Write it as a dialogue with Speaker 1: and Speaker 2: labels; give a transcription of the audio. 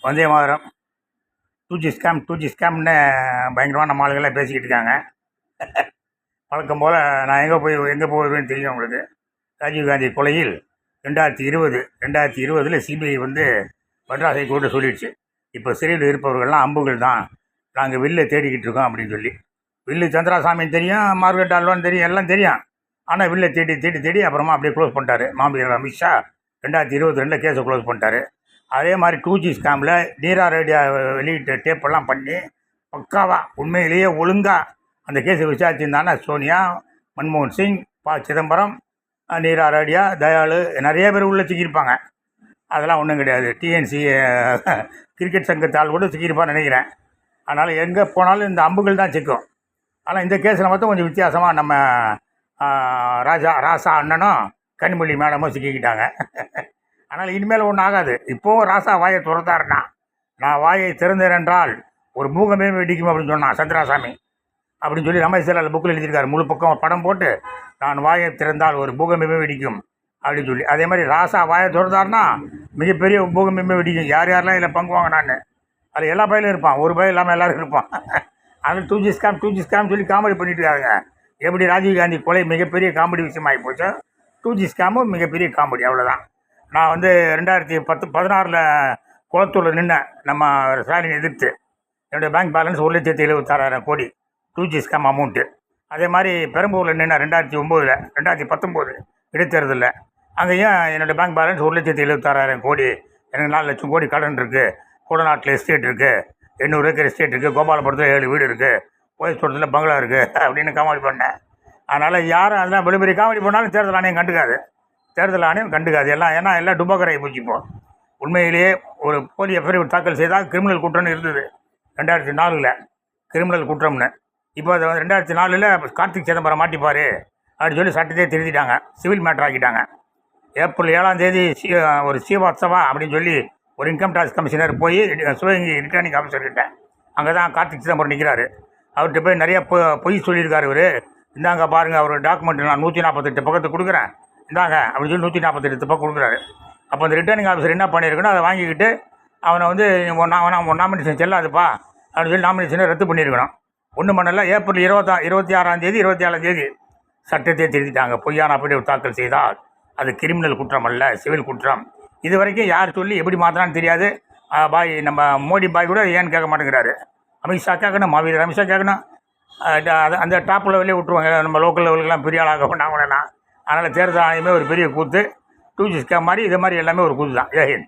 Speaker 1: Vande Mataram, 2G scam 2G ஸ்கேம்னு பயங்கரமான நம்ம ஆளுங்கள்லாம் பேசிக்கிட்டு இருக்காங்க. வழக்கம் போல் நான் எங்கே போவேன்னு தெரியும் உங்களுக்கு. ராஜீவ்காந்தி கொலையில் 2020 சிபிஐ வந்து மெட்ராஸ் ஹைகோர்ட்டு சொல்லிடுச்சு, இப்போ சிறையில் இருப்பவர்கள்லாம் அம்புகள் தான், நாங்கள் வில்லை தேடிக்கிட்டு இருக்கோம் அப்படின்னு சொல்லி. வில்லு சந்திராசாமின்னு தெரியும், மார்கரெட் ஆல்வான்னு தெரியும், எல்லாம் தெரியும். ஆனால் வில்லை தேடி தேடி தேடி அப்புறமா அப்படியே க்ளோஸ் பண்ணிட்டாரு மாவீரர் அமித்ஷா. 2022 கேஸை க்ளோஸ் பண்ணிட்டாரு. அதே மாதிரி 2G ஸ்கேமில் நீரா ரேடியா வெளியிட்ட டேப்பெல்லாம் பண்ணி பக்காவாக உண்மையிலேயே ஒழுங்காக அந்த கேஸை விசாரிச்சிருந்தானா சோனியா, மன்மோகன் சிங், சிதம்பரம், நீரா ரேடியா, தயாளு நிறைய பேர் உள்ளே சிக்கியிருப்பாங்க. அதெல்லாம் ஒன்றும் கிடையாது. டிஎன்சி கிரிக்கெட் சங்கத்தால் கூட சிக்கியிருப்பான்னு நினைக்கிறேன். அதனால் எங்கே போனாலும் இந்த அம்புகள் தான் சிக்கும். ஆனால் இந்த கேஸில் மட்டும் கொஞ்சம் வித்தியாசமாக நம்ம ராசா அண்ணனும் கனிமொழி மேடமும் சிக்கிக்கிட்டாங்க. ஆனால் இனிமேல் ஒன்றும் ஆகாது. இப்போவும் ராசா வாயை துறந்தாருன்னா, நான் வாயை திறந்தேன் என்றால் ஒரு பூகமே வெடிக்கும் அப்படின்னு சொன்னான் சந்திராசாமி அப்படின்னு சொல்லி ரமேஷ் செல்லால் புக்கில் எழுதியிருக்காரு. முழு பக்கம் படம் போட்டு, நான் வாயை திறந்தால் ஒரு பூகமே வெடிக்கும் அப்படின்னு சொல்லி. அதே மாதிரி ராசா வாயை திறந்தாருன்னா மிகப்பெரிய பூகமே வெடிக்கும். யாரெல்லாம் இதில் பங்கு வாங்கினான்னு அது எல்லா பயிலும் இருப்பான், ஒரு பயில் இல்லாமல் எல்லோரும் இருப்பான். அதில் 2G ஸ்கேம் சொல்லி காமெடி பண்ணிட்டு இருக்காங்க. எப்படி ராஜீவ்காந்தி கொலை மிகப்பெரிய காமெடி விஷயமாகி போச்சோ, 2G ஸ்கேமும் மிகப்பெரிய காமெடி. அவ்வளோதான். நான் வந்து 2016 குளத்தூரில் நின்னேன் நம்ம ஸ்டாலின் எதிர்த்து. என்னுடைய பேங்க் பேலன்ஸ் 1,76,000 கோடி 2G ஸ்கேம் அமௌண்ட்டு. அதே மாதிரி பெரம்பூரில் நின்னேன் 2019 இடைத்தேர்தலில். அங்கேயும் என்னோடய பேங்க் பேலன்ஸ் 1,76,000 கோடி, எனக்கு 4 லட்சம் கோடி கடன் இருக்குது, கூடநாட்டில் எஸ்டேட் இருக்குது, 800 ஏக்கர் எஸ்டேட் இருக்குது, கோபாலபுரத்தில் 7 வீடு இருக்குது, கோயம்புத்தூரத்தில் பங்களா இருக்குது அப்படின்னு காமெடி பண்ணேன். அதனால் யாரும் அதெல்லாம் பெரிய பெரிய காமெடி பண்ணாலும் தேர்தல் ஆணையம் கண்டுக்காது எல்லாம். ஏன்னா எல்லாம் டுபாக்கரை போச்சு. இப்போ உண்மையிலேயே ஒரு போலி எஃப்ஐஆர் தாக்கல் செய்தால் கிரிமினல் குற்றம்னு இருந்தது 2004 கிரிமினல் குற்றம்னு. இப்போ அதை 2004 கார்த்திக் சிதம்பரம் மாட்டிப்பார் அப்படின்னு சொல்லி சட்டத்தையே திருத்திட்டாங்க, சிவில் மேட்டர் ஆக்கிட்டாங்க. ஏப்ரல் 7 ஒரு சீவாத்சவா அப்படின்னு சொல்லி ஒரு இன்கம் டேக்ஸ் கமிஷனர் போய் சிவகங்கை ரிட்டர்னிங் ஆஃபீஸர்கிட்ட, அங்கே தான் கார்த்திக் சிதம்பரம் நிற்கிறாரு. அவர்கிட்ட போய் நிறைய பொய் சொல்லியிருக்காரு இவர். இந்தாங்க பாருங்கள், அவர் டாக்குமெண்ட் நான் 148 பக்கத்து கொடுக்குறேன், இந்தாங்க அப்படின்னு சொல்லி 148 பக்கம் கொடுக்குறாரு. அப்போ அந்த ரிட்டர்னிங் ஆஃபீஸர் என்ன பண்ணியிருக்கணும், அதை வாங்கிக்கிட்டு அவனை வந்து நாமினேஷன் செல்லாதுப்பா அப்படின்னு சொல்லி நாமினேஷனை ரத்து பண்ணியிருக்கணும். ஒன்றும் பண்ணல. ஏப்ரல் 27 சட்டத்தை திருத்திட்டாங்க. பொய்யான அஃபிடவிட் தாக்கல் செய்தால் அது கிரிமினல் குற்றம் அல்ல, சிவில் குற்றம். இது வரைக்கும் யார் சொல்லி எப்படி மாற்றினான்னு தெரியாது. நம்ம மோடி பாய் கூட ஏன்னு கேட்க மாட்டேங்கிறாரு. அமித்ஷா கேட்கணும், மாவீரர் அமித்ஷா கேட்கணும். அந்த டாப் லெவலே விட்டுருவாங்க, நம்ம லோக்கல் லெவலுக்கெல்லாம் பெரிய ஆளாக பண்ணாங்கன்னா. அதனால் தேர்தல் ஆணையமே ஒரு பெரிய கூத்து. 2G ஸ்கேம் மாதிரி இது மாதிரி எல்லாமே ஒரு கூத்து தான். ஜெயஹிந்த்.